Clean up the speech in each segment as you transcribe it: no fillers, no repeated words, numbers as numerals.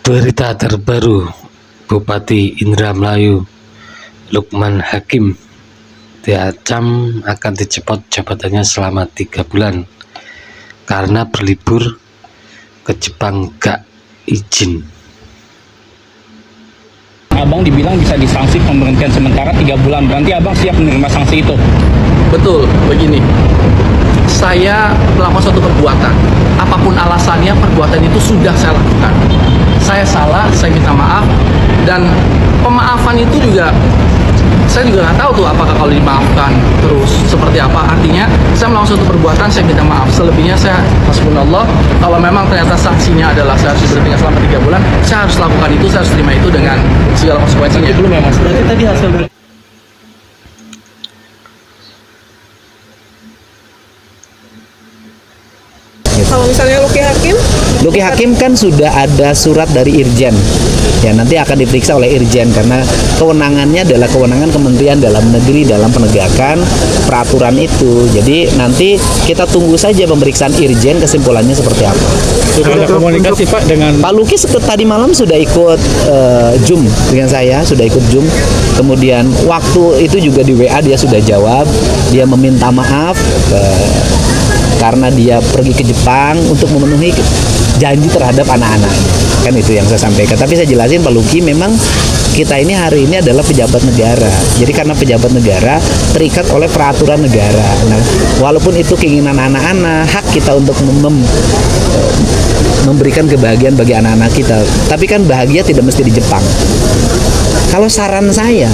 Berita terbaru, Bupati Indramayu Lukman Hakim diancam akan dicopot jabatannya selama 3 bulan karena berlibur ke Jepang gak izin. Abang dibilang bisa disanksi pemberhentian sementara 3 bulan, berarti abang siap menerima sanksi itu? Betul, begini. Saya melakukan suatu perbuatan. Apapun alasannya, perbuatan itu sudah saya lakukan. Saya salah, saya minta maaf. Dan pemaafan itu juga, saya juga nggak tahu tuh apakah kalau dimaafkan terus seperti apa. Artinya, saya melakukan suatu perbuatan, saya minta maaf. Selebihnya saya, hasbunallah, kalau memang ternyata sanksinya adalah saya harus diberhentikan selama 3 bulan, saya harus lakukan itu, saya harus terima itu dengan segala konsekuensinya. Belum ya mas? Berarti tadi hasil Kalau misalnya Luki Hakim kan sudah ada surat dari Irjen, ya nanti akan diperiksa oleh Irjen karena kewenangannya adalah kewenangan Kementerian Dalam Negeri dalam penegakan peraturan itu. Jadi nanti kita tunggu saja pemeriksaan Irjen, kesimpulannya seperti apa. sudah ada komunikasi Pak dengan Pak Luki tadi malam sudah ikut Zoom dengan saya, sudah ikut Zoom. Kemudian waktu itu juga di WA dia sudah jawab, dia meminta maaf karena dia pergi ke Jepang untuk memenuhi janji terhadap anak-anaknya. Kan itu yang saya sampaikan. Tapi saya jelasin Pak Luki, memang kita ini hari ini adalah pejabat negara. Jadi karena pejabat negara terikat oleh peraturan negara. Nah, walaupun itu keinginan anak-anak, hak kita untuk memberikan kebahagiaan bagi anak-anak kita. Tapi kan bahagia tidak mesti di Jepang. Kalau saran saya,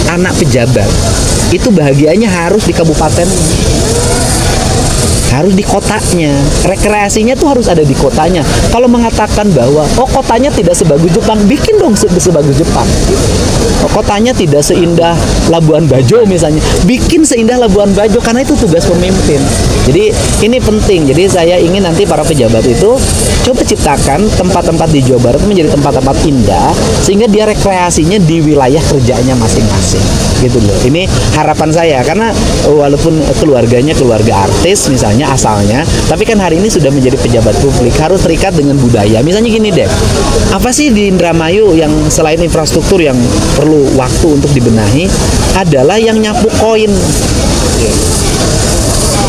anak pejabat itu bahagianya harus di kabupaten, harus di kotanya, rekreasinya tuh harus ada di kotanya. Kalau mengatakan bahwa kotanya tidak sebagus Jepang, bikin dong sebagus Jepang. Kotanya tidak seindah Labuan Bajo misalnya, bikin seindah Labuan Bajo, karena itu tugas pemimpin. Jadi ini penting. Jadi saya ingin nanti para pejabat itu coba ciptakan tempat-tempat di Jawa Barat menjadi tempat-tempat indah sehingga dia rekreasinya di wilayah kerjanya masing-masing. Gitu loh. Ini harapan saya, karena walaupun keluarganya keluarga artis misalnya asalnya, tapi kan hari ini sudah menjadi pejabat publik, harus terikat dengan budaya. Misalnya gini deh, apa sih di Indramayu yang selain infrastruktur yang perlu waktu untuk dibenahi adalah yang nyapu koin.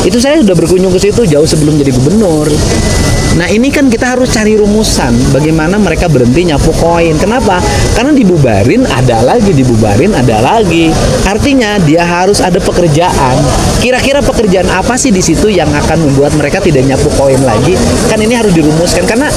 Itu saya sudah berkunjung ke situ jauh sebelum jadi gubernur. Nah ini kan kita harus cari rumusan bagaimana mereka berhenti nyapu koin. Kenapa? Karena dibubarin ada lagi, Artinya dia harus ada pekerjaan. Kira-kira pekerjaan apa sih di situ yang akan membuat mereka tidak nyapu koin lagi? Kan ini harus dirumuskan karena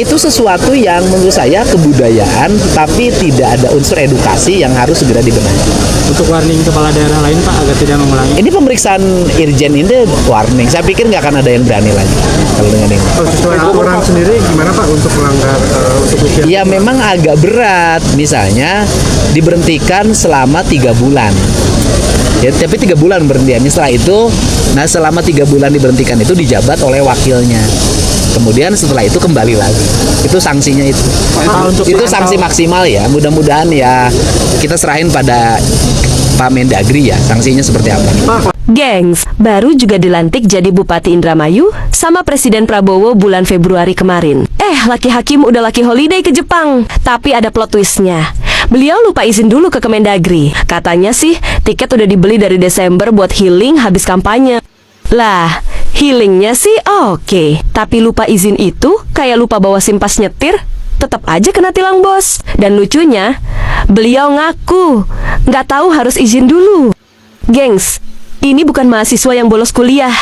itu sesuatu yang menurut saya kebudayaan, tapi tidak ada unsur edukasi yang harus segera dibenahi. untuk warning kepala daerah lain Pak agar tidak mengulangi. Ini pemeriksaan Irjen ini warning. Saya pikir nggak akan ada yang berani lagi kalau dengan ini. Sesuai aturan sendiri gimana Pak untuk melanggar untuk usia? Ya memang agak berat. Misalnya diberhentikan selama 3 bulan. Ya, tapi 3 bulan berhentiannya. Setelah itu, nah selama 3 bulan diberhentikan itu dijabat oleh wakilnya. Kemudian setelah itu kembali lagi. Itu sanksinya itu. Itu sanksi maksimal ya. Mudah-mudahan ya kita serahin pada Pak Mendagri ya. Sanksinya seperti apa. Gengs, baru juga dilantik jadi Bupati Indramayu sama Presiden Prabowo bulan Februari kemarin. Laki Hakim udah laki holiday ke Jepang. Tapi ada plot twistnya. Beliau lupa izin dulu ke Kemendagri. Katanya sih tiket udah dibeli dari Desember buat healing habis kampanye. Lah, healingnya sih oke. Tapi lupa izin itu kayak lupa bawa SIM pas nyetir. Tetap aja kena tilang bos. Dan lucunya, beliau ngaku nggak tahu harus izin dulu. Gengs, ini bukan mahasiswa yang bolos kuliah.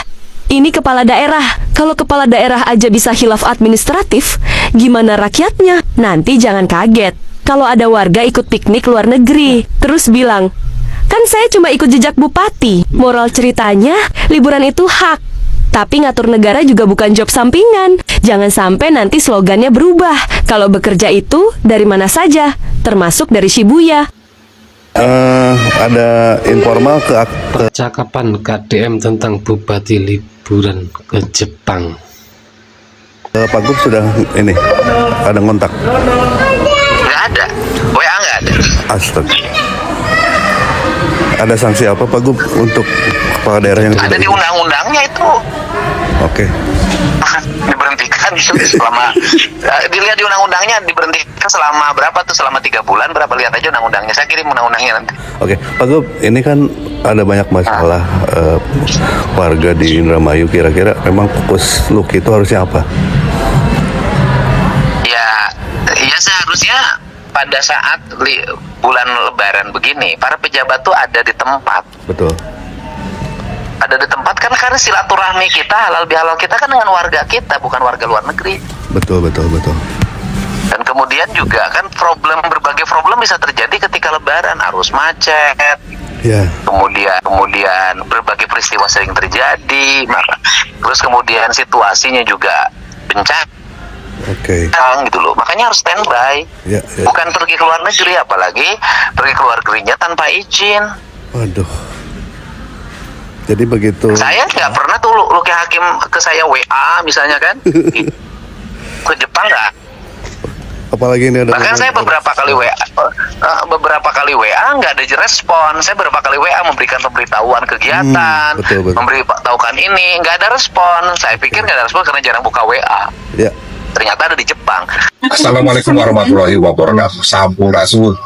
Ini kepala daerah. Kalau kepala daerah aja bisa khilaf administratif, gimana rakyatnya? Nanti jangan kaget kalau ada warga ikut piknik luar negeri, terus bilang, kan saya cuma ikut jejak bupati. Moral ceritanya, liburan itu hak. Tapi ngatur negara juga bukan job sampingan. Jangan sampai nanti slogannya berubah. Kalau bekerja itu dari mana saja, termasuk dari Shibuya. Ada informal Percakapan KDM tentang Bupati liburan ke Jepang. Pak Gub sudah ini ada kontak. Nggak ada, WA nggak ada. Astaga. Ada sanksi apa Pak Gub untuk kepala daerah yang Ada di undang-undangnya itu. Oke. Diberhentikan diberhentikan selama dilihat di undang-undangnya diberhentikan selama berapa tuh, selama 3 bulan berapa, lihat aja undang-undangnya, saya kirim undang-undangnya nanti. Oke, Pak Gub, ini kan ada banyak masalah warga di Indramayu. Kira-kira memang fokus Luki itu harusnya apa? Ya seharusnya pada saat bulan Lebaran begini, para pejabat tuh ada di tempat. Betul. Ada di tempat kan, karena silaturahmi kita, halal bihalal kita kan dengan warga kita, bukan warga luar negeri. Betul. Dan kemudian juga kan berbagai problem bisa terjadi ketika Lebaran, arus macet, Ya. kemudian berbagai peristiwa sering terjadi, terus kemudian situasinya juga bencana. Oke. Gitu loh, makanya harus standby. Ya. Bukan pergi ke luar negeri, apalagi pergi ke luar negerinya tanpa izin. Waduh. Jadi begitu. Saya nggak pernah tuh Luki Hakim ke saya WA misalnya kan, ke Jepang nggak. Apalagi ini ada. Bahkan saya beberapa kali WA nggak ada respon. Saya beberapa kali WA memberikan pemberitahuan kegiatan, betul. memberitahukan ini, nggak ada respon. Saya pikir nggak ada respon karena jarang buka WA. Ya. Ternyata ada di Jepang. Assalamualaikum warahmatullahi wabarakatuh. Sampurasun.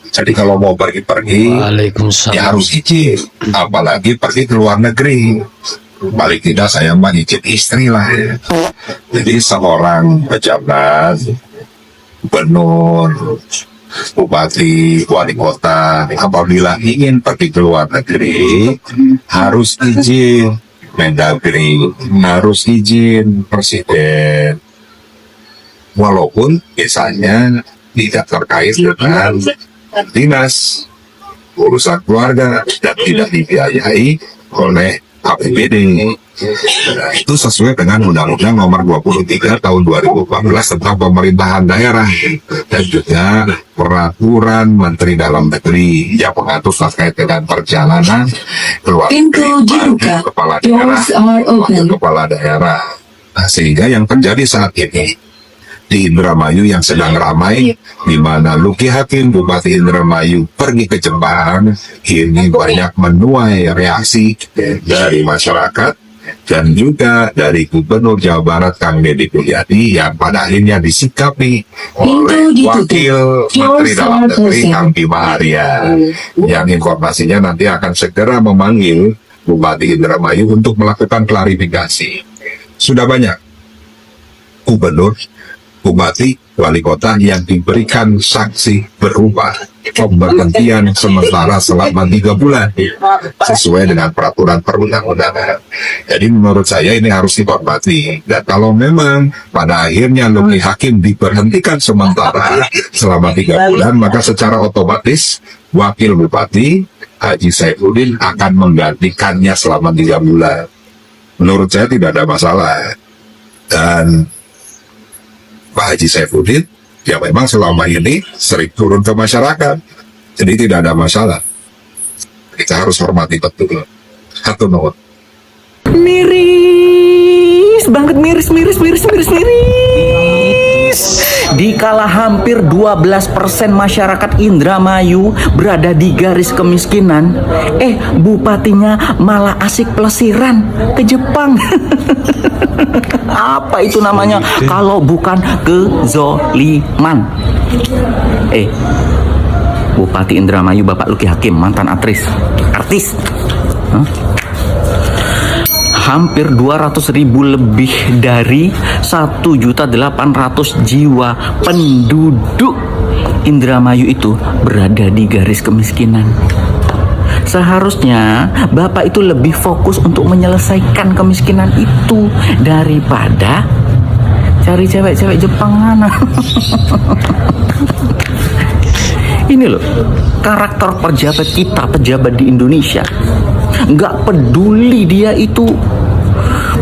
Jadi kalau mau pergi-pergi, Waalaikumsalam. ya harus izin. Apalagi pergi ke luar negeri. Paling tidak saya mah izin istri lah. Jadi seorang pejabat, gubernur, bupati, wali kota, apabila ingin pergi ke luar negeri, harus izin Mendagri, harus izin presiden. Walaupun misalnya tidak terkait dengan dinas, urusan keluarga, dan tidak dibiayai oleh APBD. Nah, itu sesuai dengan Undang-Undang Nomor 23 Tahun 2014 tentang pemerintahan daerah, dan juga Peraturan Menteri Dalam Negeri yang mengatur terkait dengan perjalanan keluar negeri kepala daerah, kepala daerah. Nah, sehingga yang terjadi saat ini di Indramayu yang sedang ramai, di mana Luki Hakim, Bupati Indramayu, pergi ke Jepang, ini banyak menuai reaksi dari masyarakat dan juga dari Gubernur Jawa Barat Kang Deddy Mulyadi yang pada akhirnya disikapi oleh Wakil Menteri Dalam Negeri Kang Bima Arya, yang informasinya nanti akan segera memanggil Bupati Indramayu untuk melakukan klarifikasi. Sudah banyak gubernur, bupati, wali kota yang diberikan sanksi berupa pemberhentian sementara selama 3 bulan sesuai dengan peraturan perundang-undangan. Jadi menurut saya ini harus dihormati. Dan kalau memang pada akhirnya Luki Hakim diberhentikan sementara selama 3 bulan, maka secara otomatis wakil bupati Haji Saifuddin akan menggantikannya selama 3 bulan. Menurut saya tidak ada masalah. Dan Pak Haji Saifuddin ya memang selama ini sering turun ke masyarakat, jadi tidak ada masalah. Kita harus hormati betul. Hatur nuhun. Miris banget, miris. Dikala hampir 12% masyarakat Indramayu berada di garis kemiskinan, bupatinya malah asik pelesiran ke Jepang. Apa itu namanya kalau bukan kezoliman? Bupati Indramayu Bapak Luki Hakim, mantan artis. Hampir 200.000 lebih dari 1.800.000 jiwa penduduk Indramayu itu berada di garis kemiskinan. Seharusnya Bapak itu lebih fokus untuk menyelesaikan kemiskinan itu daripada cari cewek-cewek Jepangan. Ini loh karakter pejabat kita, pejabat di Indonesia. Nggak peduli dia itu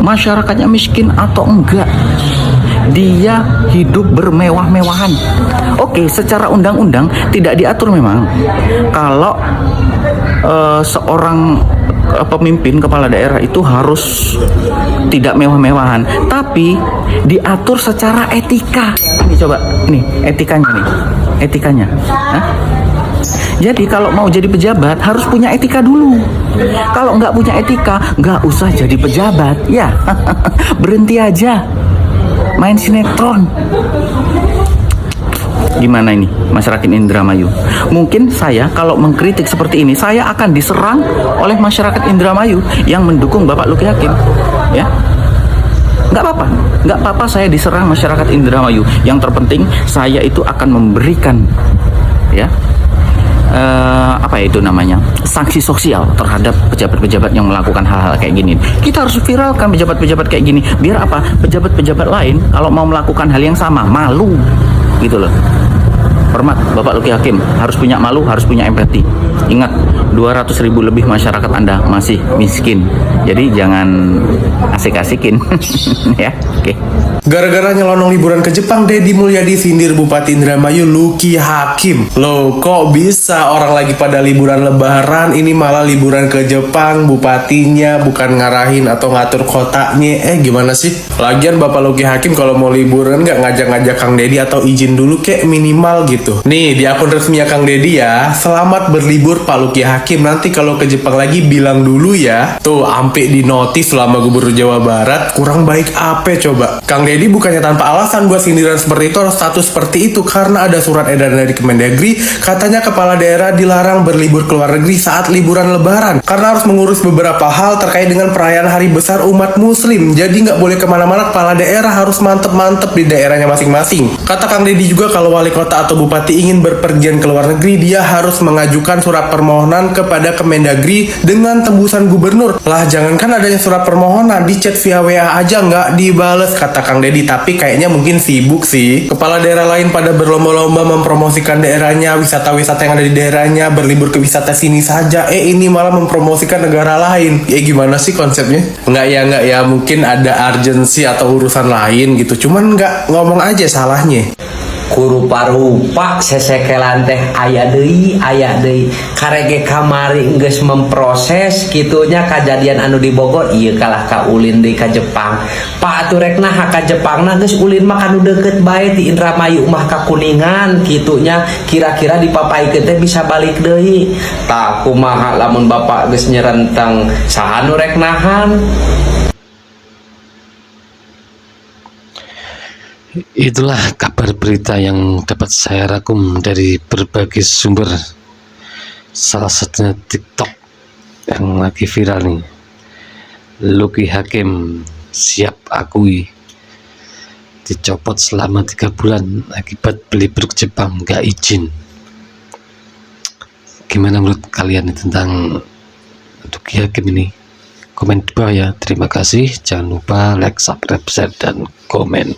masyarakatnya miskin atau enggak, dia hidup bermewah-mewahan. Oke, secara undang-undang tidak diatur memang kalau seorang pemimpin kepala daerah itu harus tidak mewah-mewahan, tapi diatur secara etika. Ini coba, ini etikanya. Jadi kalau mau jadi pejabat harus punya etika dulu. Kalau nggak punya etika, nggak usah jadi pejabat. Ya, berhenti aja. main sinetron. Gimana ini masyarakat Indramayu? Mungkin saya kalau mengkritik seperti ini, saya akan diserang oleh masyarakat Indramayu yang mendukung Bapak Luki Hakim. Ya, nggak apa-apa saya diserang masyarakat Indramayu. Yang terpenting saya itu akan memberikan, ya, apa itu namanya, sanksi sosial terhadap pejabat-pejabat yang melakukan hal-hal kayak gini. Kita harus viralkan pejabat-pejabat kayak gini, biar apa? Pejabat-pejabat lain kalau mau melakukan hal yang sama malu, gitu loh. Hormat Bapak Luki Hakim, harus punya malu, harus punya empati. Ingat, 200.000 lebih masyarakat Anda masih miskin. Jadi jangan asik-asikin. Ya, oke. Gara-gara nyelonong liburan ke Jepang, Deddy Mulyadi sindir Bupati Indramayu Luki Hakim. Loh, kok bisa orang lagi pada liburan lebaran, ini malah liburan ke Jepang, bupatinya bukan ngarahin atau ngatur kotanya. Gimana sih? Lagian Bapak Luki Hakim kalau mau liburan nggak ngajak-ngajak Kang Deddy atau izin dulu kayak minimal gitu. Nih, di akun resminya Kang Deddy ya, selamat berlibur Pak Luki Hakim. Nanti kalau ke Jepang lagi bilang dulu ya. Tuh, ampe di notif selama Gubernur Jawa Barat, kurang baik apa coba? Kang Deddy bukannya tanpa alasan buat sindiran seperti itu atau status seperti itu, karena ada surat edaran dari Kemendagri, katanya kepala daerah dilarang berlibur ke luar negeri saat liburan lebaran karena harus mengurus beberapa hal terkait dengan perayaan hari besar umat muslim. Jadi nggak boleh kemana-mana, kepala daerah harus mantep-mantep di daerahnya masing-masing. Kata Kang Deddy juga kalau wali kota atau bupati ingin berpergian ke luar negeri, dia harus mengajukan surat permohonan kepada Kemendagri dengan tembusan gubernur. Lah, jangankan adanya surat permohonan, di chat via WA aja nggak dibales, kata Kang Deddy. Tapi kayaknya mungkin sibuk sih. Kepala daerah lain pada berlomba-lomba mempromosikan daerahnya, wisata-wisata yang ada di daerahnya, berlibur ke wisata sini saja. Ini malah mempromosikan negara lain. Gimana sih konsepnya? Nggak ya, mungkin ada urgensi atau urusan lain gitu. Cuman nggak ngomong aja salahnya. Kurupa-rupa sesekelan teh aya deui karege kamari geus memproses kitunya kajadian anu di Bogor. Ieu kalah ka ulin deui ka Jepang. Pak atuh rek nah ka Jepangna geus ulin mah kanu deukeut bae di Indramayu mah ka Kuningan kitunya, kira-kira dipapaikeun teh bisa balik deui. Tah kumaha lamun Bapak geus nyerentang saha nu rek nahan? Itulah kabar berita yang dapat saya rangkum dari berbagai sumber, salah satunya TikTok yang lagi viral nih. Luki Hakim siap akui dicopot selama 3 bulan akibat berlibur ke Jepang gak izin. Gimana menurut kalian tentang Luki Hakim ini? Komen di bawah ya. Terima kasih, jangan lupa like, subscribe, share, dan komen.